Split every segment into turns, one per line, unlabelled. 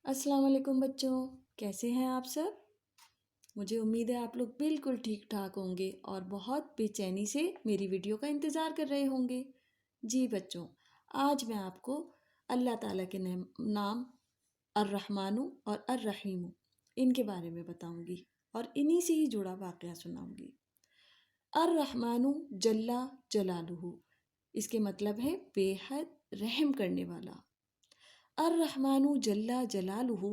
السلام علیکم بچوں، کیسے ہیں آپ سب؟ مجھے امید ہے آپ لوگ بالکل ٹھیک ٹھاک ہوں گے اور بہت بے چینی سے میری ویڈیو کا انتظار کر رہے ہوں گے۔ جی بچوں، آج میں آپ کو اللہ تعالیٰ کے نام الرحمن اور الرحیم ان کے بارے میں بتاؤں گی اور انہی سے ہی جڑا واقعہ سناؤں گی۔ الرحمن جل جلالہ، اس کے مطلب ہے بے حد رحم کرنے والا۔ الرحمن جل جلالہ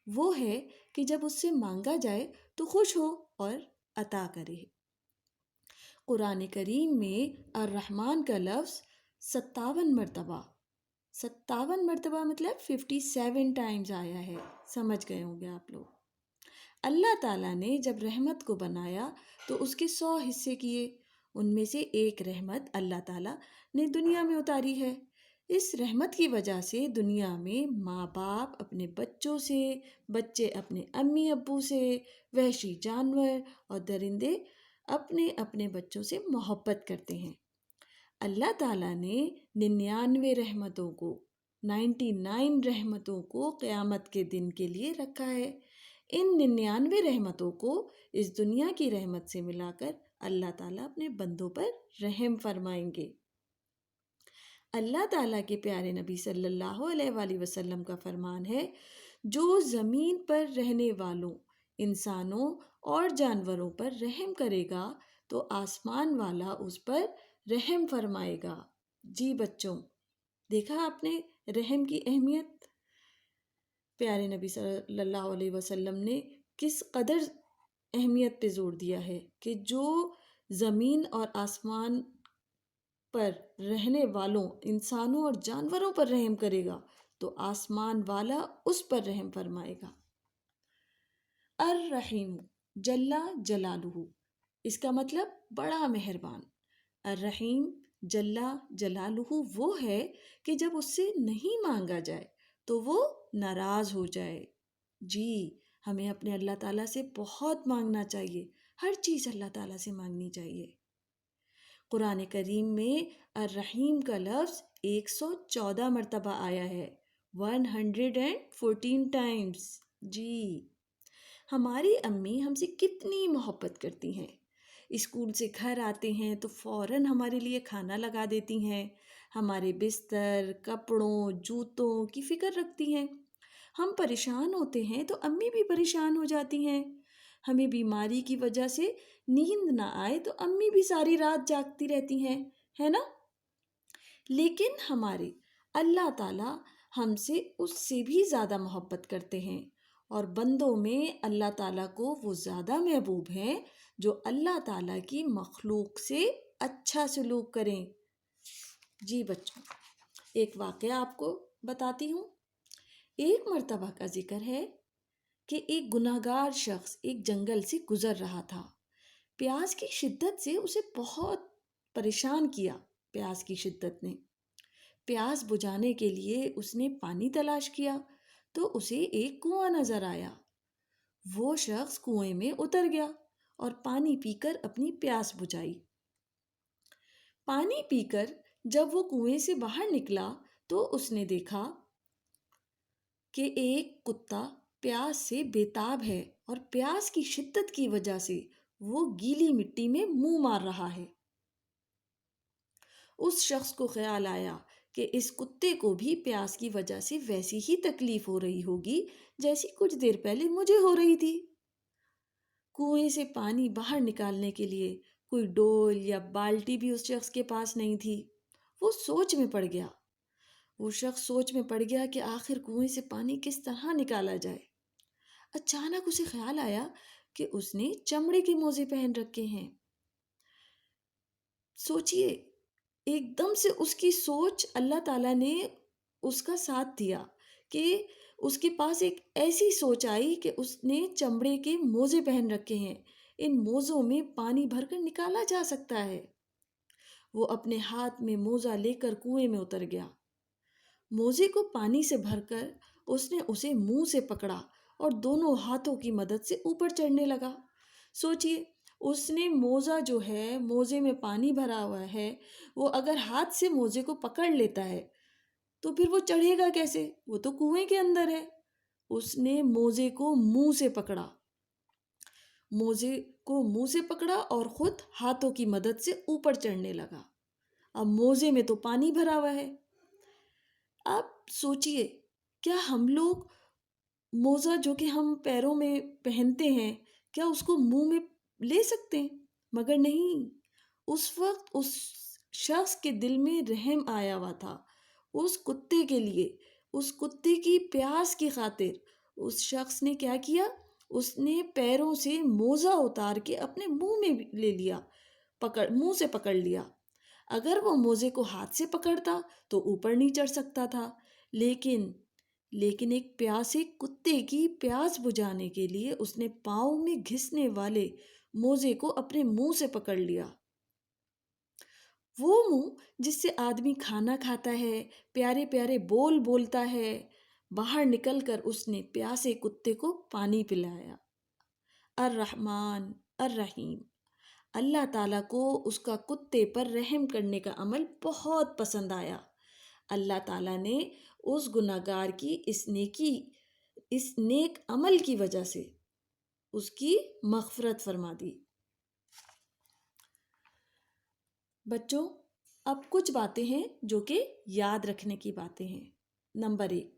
وہ ہے کہ جب اس سے مانگا جائے تو خوش ہو اور عطا کرے۔ قرآن کریم میں الرحمن کا لفظ 57 مرتبہ، 57 مرتبہ مطلب 57 ٹائمز آیا ہے۔ سمجھ گئے ہوں گے آپ لوگ۔ اللہ تعالیٰ نے جب رحمت کو بنایا تو اس کے 100 حصے کیے، ان میں سے ایک رحمت اللہ تعالیٰ نے دنیا میں اتاری ہے۔ اس رحمت کی وجہ سے دنیا میں ماں باپ اپنے بچوں سے، بچے اپنے امی ابو سے، وحشی جانور اور درندے اپنے اپنے بچوں سے محبت کرتے ہیں۔ اللہ تعالیٰ نے 99 رحمتوں کو 99 رحمتوں کو قیامت کے دن کے لیے رکھا ہے۔ ان 99 رحمتوں کو اس دنیا کی رحمت سے ملا کر اللہ تعالیٰ اپنے بندوں پر رحم فرمائیں گے۔ اللہ تعالیٰ کے پیارے نبی صلی اللہ علیہ وآلہ وسلم کا فرمان ہے، جو زمین پر رہنے والوں انسانوں اور جانوروں پر رحم کرے گا تو آسمان والا اس پر رحم فرمائے گا۔ جی بچوں، دیکھا آپ نے رحم کی اہمیت؟ پیارے نبی صلی اللہ علیہ وسلم نے کس قدر اہمیت پہ زور دیا ہے کہ جو زمین اور آسمان پر رہنے والوں انسانوں اور جانوروں پر رحم کرے گا تو آسمان والا اس پر رحم فرمائے گا۔ الرحیم جل جلالہ، اس کا مطلب بڑا مہربان۔ الرحیم جل جلالہ وہ ہے کہ جب اس سے نہیں مانگا جائے تو وہ ناراض ہو جائے۔ جی، ہمیں اپنے اللہ تعالیٰ سے بہت مانگنا چاہیے، ہر چیز اللہ تعالیٰ سے مانگنی چاہیے۔ قرآن کریم میں الرحیم کا لفظ 114 مرتبہ آیا ہے، 114 ٹائمز۔ جی، ہماری امی ہم سے کتنی محبت کرتی ہیں۔ اسکول سے گھر آتے ہیں تو فوراً ہمارے لیے کھانا لگا دیتی ہیں، ہمارے بستر، کپڑوں، جوتوں کی فکر رکھتی ہیں۔ ہم پریشان ہوتے ہیں تو امی بھی پریشان ہو جاتی ہیں۔ ہمیں بیماری کی وجہ سے نیند نہ آئے تو امی بھی ساری رات جاگتی رہتی ہیں، ہے نا؟ لیکن ہمارے اللہ تعالیٰ ہم سے اس سے بھی زیادہ محبت کرتے ہیں، اور بندوں میں اللہ تعالیٰ کو وہ زیادہ محبوب ہیں جو اللہ تعالیٰ کی مخلوق سے اچھا سلوک کریں۔ جی بچوں، ایک واقعہ آپ کو بتاتی ہوں۔ ایک مرتبہ کا ذکر ہے کہ ایک گناہگار شخص ایک جنگل سے گزر رہا تھا۔ پیاس کی شدت سے اسے بہت پریشان کیا۔ پیاس کی شدت نے پیاس بجھانے کے لیے اس نے پانی تلاش کیا تو اسے ایک کنواں نظر آیا۔ وہ شخص کنویں میں اتر گیا اور پانی پی کر اپنی پیاس بجھائی۔ پانی پی کر جب وہ کنویں سے باہر نکلا تو اس نے دیکھا کہ ایک کتا پیاس سے بے-تاب ہے اور پیاس کی شدت کی وجہ سے وہ گیلی مٹی میں منہ مار رہا ہے۔ اس شخص کو خیال آیا کہ اس کتے کو بھی پیاس کی وجہ سے ویسی ہی تکلیف ہو رہی ہوگی جیسی کچھ دیر پہلے مجھے ہو رہی تھی۔ کنویں سے پانی باہر نکالنے کے لیے کوئی ڈول یا بالٹی بھی اس شخص کے پاس نہیں تھی۔ وہ سوچ میں پڑ گیا۔ وہ شخص سوچ میں پڑ گیا کہ آخر کنویں سے پانی کس طرح نکالا جائے۔ اچانک اسے خیال آیا کہ اس نے چمڑے کے موزے پہن رکھے ہیں۔ سوچئے، ایک دم سے اس کی سوچ، اللہ تعالیٰ نے اس کا ساتھ دیا کہ اس کے پاس ایک ایسی سوچ آئی کہ اس نے چمڑے کے موزے پہن رکھے ہیں، ان موزوں میں پانی بھر کر نکالا جا سکتا ہے۔ وہ اپنے ہاتھ میں موزہ لے کر کنویں میں اتر گیا۔ موزے کو پانی سے بھر کر اس نے اسے منہ سے پکڑا اور دونوں ہاتھوں کی مدد سے اوپر چڑھنے لگا۔ سوچئے، اس نے موزہ جو ہے، موزے میں پانی بھرا ہوا ہے، وہ اگر ہاتھ سے موزے کو پکڑ لیتا ہے تو پھر وہ چڑھے گا کیسے؟ وہ تو کنویں کے اندر ہے۔ اس نے موزے کو منہ سے پکڑا، موزے کو منہ سے پکڑا اور خود ہاتھوں کی مدد سے اوپر چڑھنے لگا۔ اب موزے میں تو پانی بھرا ہوا ہے۔ آپ سوچئے، کیا ہم لوگ موزہ جو کہ ہم پیروں میں پہنتے ہیں، کیا اس کو منہ میں لے سکتے ہیں؟ مگر نہیں، اس وقت اس شخص کے دل میں رحم آیا ہوا تھا اس کتے کے لیے، اس کتے کی پیاس کی خاطر اس شخص نے کیا کیا؟ اس نے پیروں سے موزہ اتار کے اپنے منہ میں لے لیا، منہ سے پکڑ لیا۔ اگر وہ موزے کو ہاتھ سے پکڑتا تو اوپر نہیں چڑھ سکتا تھا، لیکن ایک پیاسے کتے کی پیاس بجھانے کے لیے اس نے پاؤں میں گھسنے والے موزے کو اپنے منہ سے پکڑ لیا۔ وہ منہ جس سے آدمی کھانا کھاتا ہے، پیارے پیارے بول بولتا ہے، باہر نکل کر اس نے پیاسے کتے کو پانی پلایا۔ الرحمن الرحیم، اللہ تعالیٰ کو اس کا کتے پر رحم کرنے کا عمل بہت پسند آیا۔ اللہ تعالیٰ نے اس گناہگار کی اس نیک عمل کی وجہ سے اس کی مغفرت فرما دی۔ بچوں، اب کچھ باتیں ہیں جو کہ یاد رکھنے کی باتیں ہیں۔ نمبر 1،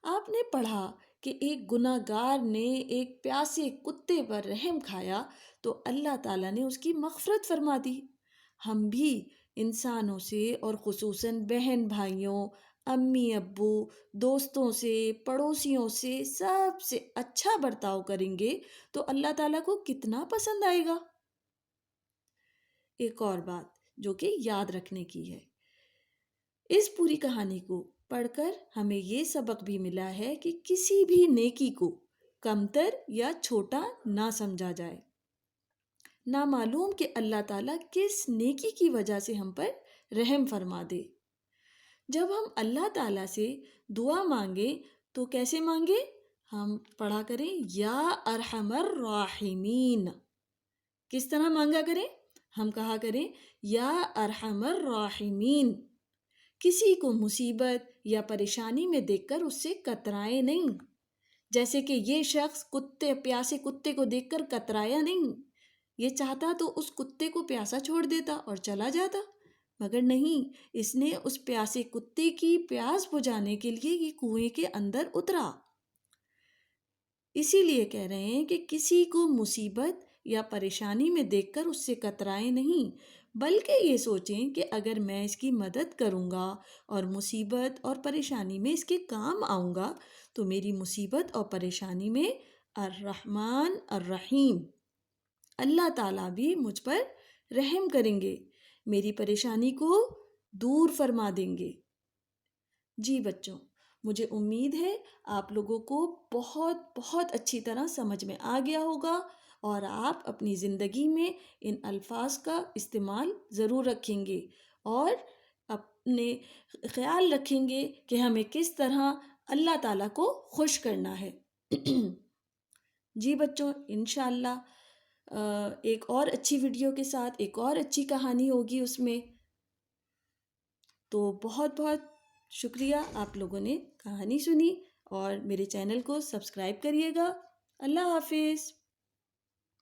آپ نے پڑھا کہ ایک گناہگار نے ایک پیاسے کتے پر رحم کھایا تو اللہ تعالیٰ نے اس کی مغفرت فرما دی۔ ہم بھی انسانوں سے اور خصوصاً بہن بھائیوں، امی ابو، دوستوں سے، پڑوسیوں سے سب سے اچھا برتاؤ کریں گے تو اللہ تعالیٰ کو کتنا پسند آئے گا۔ ایک اور بات جو کہ یاد رکھنے کی ہے، اس پوری کہانی کو پڑھ کر ہمیں یہ سبق بھی ملا ہے کہ کسی بھی نیکی کو کمتر یا چھوٹا نہ سمجھا جائے۔ نہ معلوم کہ اللہ تعالیٰ کس نیکی کی وجہ سے ہم پر رحم فرما دے۔ جب ہم اللہ تعالیٰ سے دعا مانگیں تو کیسے مانگیں؟ ہم پڑھا کریں یا ارحم الراحمین۔ کس طرح مانگا کریں؟ ہم کہا کریں یا ارحم الراحمین۔ کسی کو مصیبت یا پریشانی میں دیکھ کر اس سے کترائے نہیں، جیسے کہ یہ شخص پیاسے کتے کو دیکھ کر کترایا نہیں۔ یہ چاہتا تو اس کتے کو پیاسا چھوڑ دیتا اور چلا جاتا، مگر نہیں، اس نے اس پیاسے کتے کی پیاس بجھانے کے لیے یہ کنویں کے اندر اترا۔ اسی لیے کہہ رہے ہیں کہ کسی کو مصیبت یا پریشانی میں دیکھ کر اس سے کترائے نہیں، بلکہ یہ سوچیں کہ اگر میں اس کی مدد کروں گا اور مصیبت اور پریشانی میں اس کے کام آؤں گا تو میری مصیبت اور پریشانی میں الرحمن الرحیم اللہ تعالیٰ بھی مجھ پر رحم کریں گے، میری پریشانی کو دور فرما دیں گے۔ جی بچوں، مجھے امید ہے آپ لوگوں کو بہت بہت اچھی طرح سمجھ میں آ گیا ہوگا اور آپ اپنی زندگی میں ان الفاظ کا استعمال ضرور رکھیں گے اور اپنے خیال رکھیں گے کہ ہمیں کس طرح اللہ تعالیٰ کو خوش کرنا ہے۔ جی بچوں، انشاءاللہ ایک اور اچھی ویڈیو کے ساتھ ایک اور اچھی کہانی ہوگی اس میں۔ تو بہت بہت شکریہ، آپ لوگوں نے کہانی سنی اور میرے چینل کو سبسکرائب کریے گا۔ اللہ حافظ۔